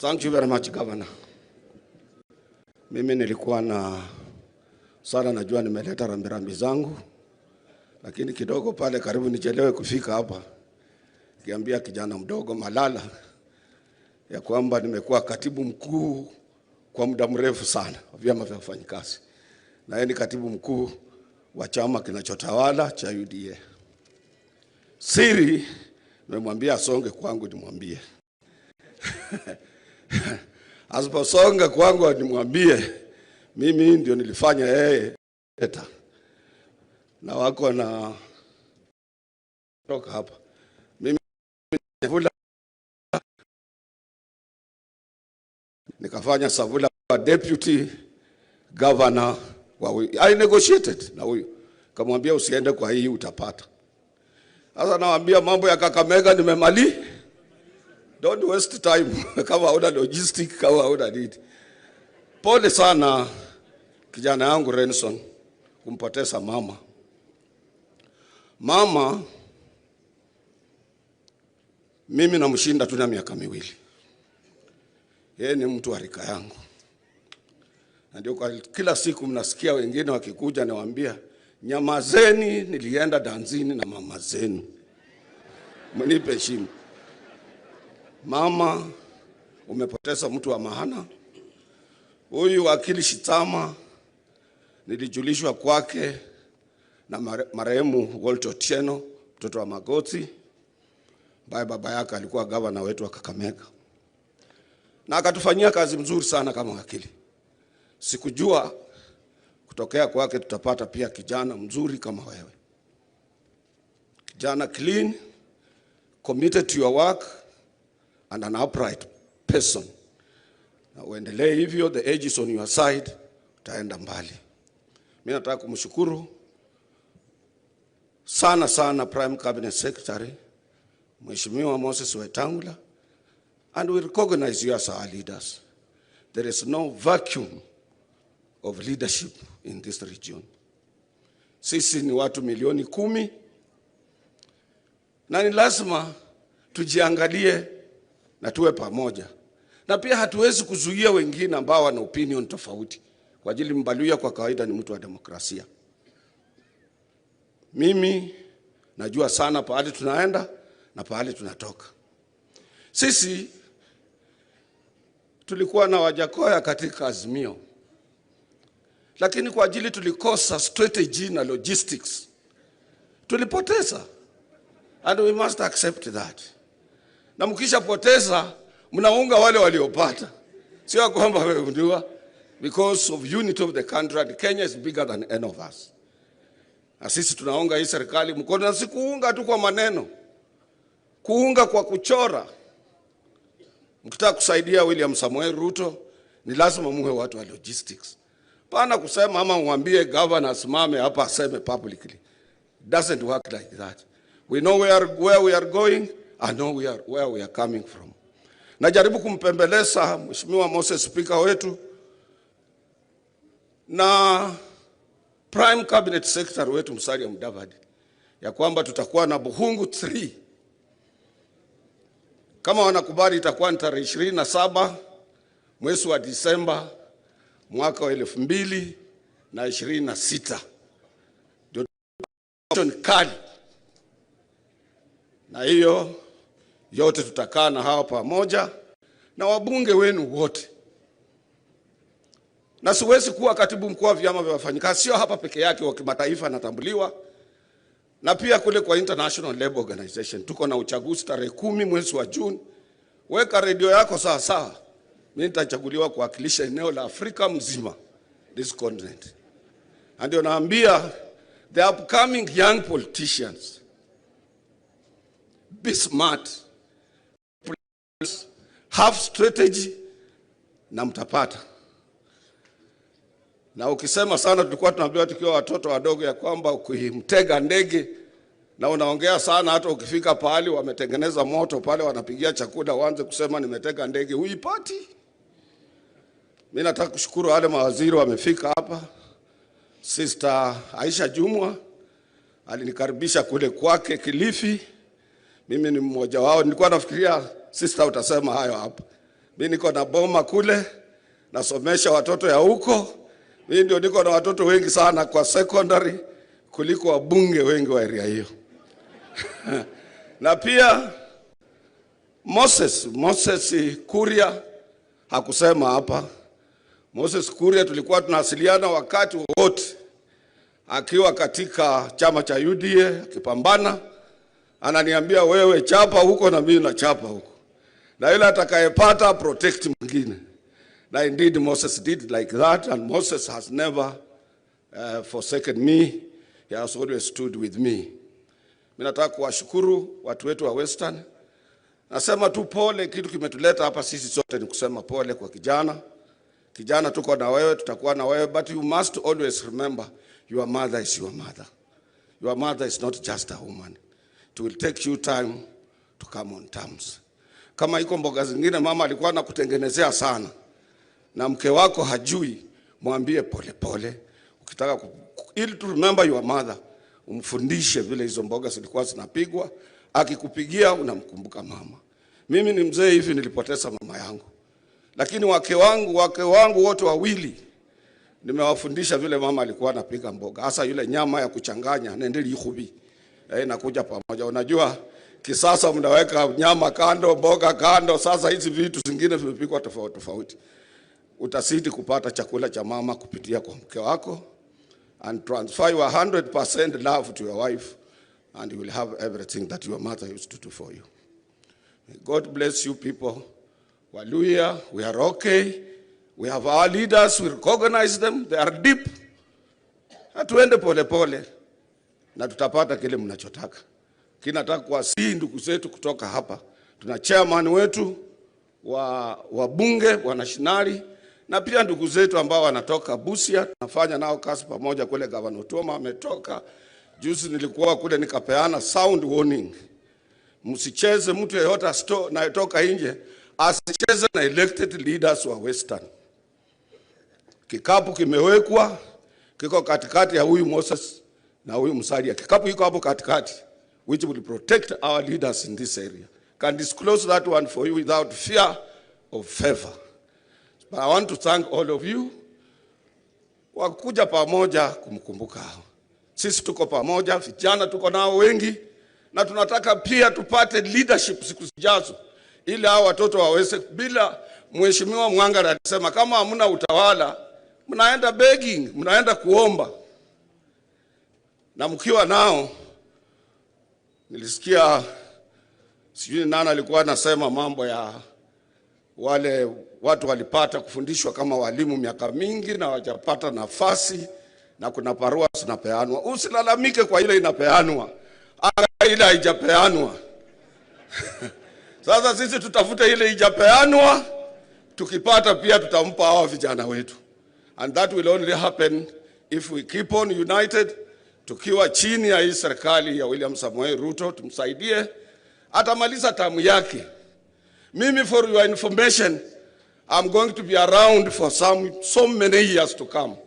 Thank you very much, Governor. Mimi nilikuwa sana najua nimeleta rambirambi zangu, lakini kidogo pale karibu nichelewe kufika hapa. Kiambia kijana mdogo Malala ya kwamba nimekuwa katibu mkuu kwa muda mrefu sana wa vyama vya wafanyikazi. Na yeye ni katibu mkuu wa chama kinachotawala cha UDA. Siri nimemwambia asonge kwangu nimwambie. Asiposonga kwangu nimwambie mimi ndio nilifanya yeye eta. Na wako na toka hapa. Mimi nikafanya Savula deputy governor wa huyu. I negotiated na huyu. Kamwambia usiende kwa hii utapata. Sasa nawaambia mambo ya Kakamega nimemali. Don't waste time kama hauna logistic kama hauna need. Pole sana kijana yangu Renson kumpoteza mama. Mama mimi namshinda tu na miaka 2. Yeye ni mtu wa rika yangu. Na ndio kila siku mnasikia wengine wakikuja nawaambia nyamazeni nilienda danzini na mama zenu. Mnipe heshima. Mama umepoteza mtu wa maana. Huyu Akili Shitama nilijulishwa kwake na marehemu Walter Otieno, mtoto wa Magoti, ambaye baba yake alikuwa gavana wetu wa Kakamega. Na akatufanyia kazi mzuri sana kama wakili. Sikujua kutokea kwake tutapata pia kijana mzuri kama wewe. Kijana clean, committed to your work and an upright person. Na uendelee hivyo, the age is on your side, utaenda mbali. Mimi nataka kumshukuru sana Prime Cabinet Secretary Mheshimiwa Moses Wetangula, and we recognize you as our leaders. There is no vacuum of leadership in this region. Sisi ni watu milioni 10 na ni lazima tujiangalie na tuwe pamoja. Na pia hatuwezi kuzuia wengine ambao wana opinion tofauti. Kwa ajili Mbaluya kwa kawaida ni mtu wa demokrasia. Mimi najua sana pahali tunaenda na pahali tunatoka. Sisi tulikuwa na Wajakoya katika Azimio. Lakini kwa ajili tulikosa strategy na logistics, tulipoteza. And we must accept that. Na mkisha poteza, mnaunga wale waliopata. Sio kwamba wewe unajua, because of unity of the country, and Kenya is bigger than any of us. Na sisi tunaunga hii serikali mkono, na si kuunga tu kwa maneno. Kuunga kwa kuchora. Mkitaka kusaidia William Samuel Ruto, ni lazima muwe watu wa logistics. Pana kusema ama mwambie governor asimame hapa aseme publicly. It doesn't work like that. We know where we are going and know where we are coming from. Najaribu kumpembeleza Mheshimiwa Moses Speaker wetu na Prime Cabinet Secretary wetu Musalia Mudavadi ya kwamba tutakuwa na Buhungu 3. Kama wanakubali itakuwa ni tarehe 27 mwezi wa Disemba mwaka wa 2026. Ndio kali. Na hiyo yote tutakaa na hawa pamoja na wabunge wenu wote. Na siwezi kuwa katibu mkuu wa vyama vya wafanyikazi sio hapa peke yake, wa kimataifa natambuliwa. Na pia kule kwa International Labour Organization tuko na uchaguzi tarehe 10 mwezi wa June. Weka radio yako sawa. Mimi nitachaguliwa kuwakilisha eneo la Afrika mzima, this continent. And naambia the upcoming young politicians, be smart, have strategy, na mtapata. Na ukisema sana, tulikuwa tunaambiwa tukiwa watoto wadogo ya kwamba ukimtega ndege na unaongea sana, hata ukifika pahali wametengeneza moto pale wanapigia chakula, uanze kusema nimetega ndege, huipati. Mimi nataka kushukuru wale mawaziri wamefika hapa. Sister Aisha Jumwa alinikaribisha kule kwake Kilifi. Mimi ni mmoja wao. Nilikuwa nafikiria sister utasema hayo hapa. Mimi niko na boma kule, nasomesha watoto ya huko. Mimi ndio niko na watoto wengi sana kwa secondary kuliko wabunge wengi wa area hiyo. Na pia Moses Kuria hakusema hapa. Moses Kuria tulikuwa tunawasiliana wakati wote akiwa katika chama cha UDA akipambana, ananiambia wewe chapa huko na mimi na chapa huko, na yule atakayepata protect mwingine. Na indeed Moses did like that, and Moses has never forsaken me. He has always stood with me. Mimi nataka kuwashukuru watu wetu wa Western. Nasema tu pole, kitu kimetuleta hapa sisi sote ni kusema pole kwa kijana. Kijana tuko na wewe, tutakuwa na wewe, but you must always remember your mother is your mother. Your mother is not just a woman. It will take you time to come on terms. Kama iko mboga zingine mama alikuwa anakutengenezea sana na mke wako hajui, mwambie pole pole. Ukitaka ili to remember your mother, umfundishe vile hizo mboga zilikuwa zinapigwa. Akikupigia unamkumbuka mama. Mimi ni mzee hivi, nilipoteza mama yangu, lakini wake wangu wote wawili nimewafundisha vile mama alikuwa anapiga mboga, hasa yule nyama ya kuchanganya nendeli ikhubi nakuja pamoja. Unajua kisasa mnaweka nyama kando, mboga kando, sasa hizi vitu zingine vimepikwa tofauti. Utasidi kupata chakula cha mama kupitia kwa mke wako, and transfer your 100% love to your wife, and you will have everything that your mother used to do for you. May God bless you people. Hallelujah. We are okay. We have our leaders. We recognize them. They are deep. Hatuende pole pole na tutapata kile mnachotaka. Kinataka kuwasihi ndugu zetu kutoka hapa. Tuna chairman wetu wa bunge wa nationali, na pia ndugu zetu ambao wanatoka Busia, tunafanya nao kazi pamoja kule. Governor Otuoma ametoka juzi, nilikuwa kule nikapeana sound warning. Msicheze mtu yeyote anayetoka nje asicheze na elected leaders wa Western. Kikapu kimewekwa, kiko katikati ya huyu Moses na huyu Musalia. Kikapu kiko hapo katikati, which will protect our leaders in this area. Can disclose that one for you without fear of favor. But I want to thank all of you wakuja pamoja kumkumbuka. Sisi tuko pamoja, vijana tuko nao wengi, na tunataka pia tupate leadership siku zijazo, ili hao watoto waweze. Bila Mheshimiwa Mwangara alisema kama hamna utawala mnaenda begging, mnaenda kuomba. Na mkiwa nao, nilisikia sijui nani alikuwa anasema mambo ya wale watu walipata kufundishwa kama walimu miaka mingi na wajapata nafasi, na kuna barua zinapeanwa. Usilalamike kwa ile inapeanwa, ile haijapeanwa. Sasa sisi tutafute ile haijapeanwa, tukipata pia tutampa hao vijana wetu. And that will only happen if we keep on united. Tukiwa chini ya hii serikali ya William Samoei Ruto, tumsaidie atamaliza tamu yake. Mimi, for your information, I'm going to be around for so many years to come.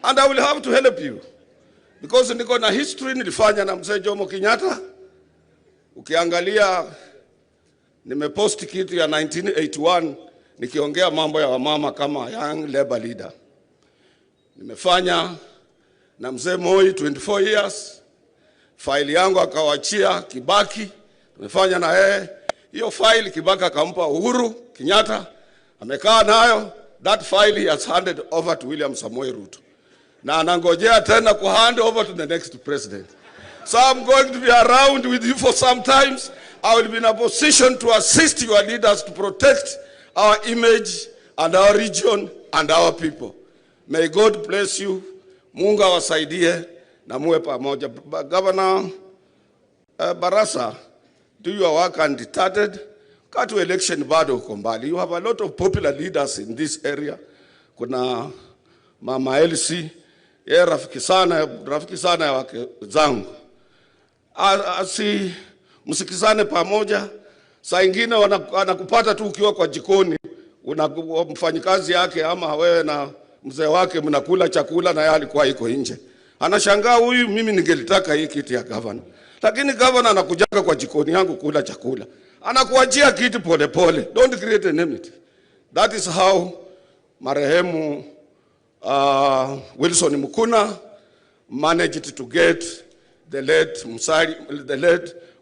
And I will have to help you. Because niko na history nilifanya na mzee Jomo Kenyatta. Ukiangalia nimepost kitu ya 1981 nikiongea mambo ya wamama kama young labor leader. Nimefanya na mzee Moi 24 years. File yangu akawachia Kibaki. Tumefanya na yeye. Hiyo file Kibaki akampa Uhuru Kenyatta. Amekaa nayo. That file he has handed over to William Samoei Ruto. Na anangojea tena ku hand over to the next president. So I'm going to be around with you for some times. I will be in a position to assist your leaders to protect our image and our region and our people. May God bless you. Mungu awasaidie na muwe pamoja. Governor Barasa, do your work undeterred. Katu election bado uko mbali. You have a lot of popular leaders in this area. Kuna Mama Elsie, yeye rafiki sana ya wake zangu. Msikizane pamoja. Saa ingine wanakupata tu ukiwa kwa jikoni, mfanyikazi yake ama wewe na mzee wake mnakula chakula na yeye alikuwa yuko nje. Anashangaa huyu, mimi ningelitaka hii kiti ya governor. Lakini governor anakujaga kwa jikoni yangu kula chakula. anakuachia kiti pole pole. Don't create enmity. That is how marehemu Wilson Mukuna managed to get the late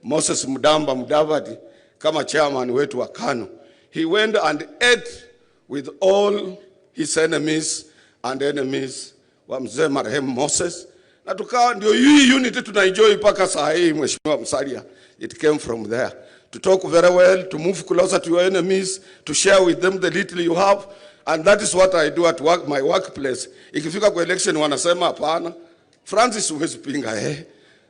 Moses Mudamba Mudavadi kama chairman wetu wa KANU. He went and ate with all his enemies and enemies wa mzee marehemu Moses. Na tukawa ndio hii unity tunaenjoy paka saa hii, Mheshimiwa Musalia. It came from there. To talk very well, to move closer to your enemies, to share with them the little you have. And that is what I do at work, my workplace. Ikifika kwa election wanasema hapana, Francis huwezi pinga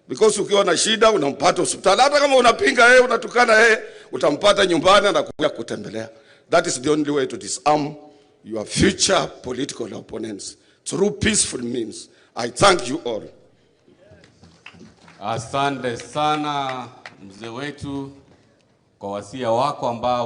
because ukiwa na shida unampata hospitali. Hata kama unapinga unatukana utampata nyumbani na kuja kutembelea. That is the only way to disarm your future political opponents through peaceful means. I thank you all. Asante sana mzee wetu kwa wasia wako ambao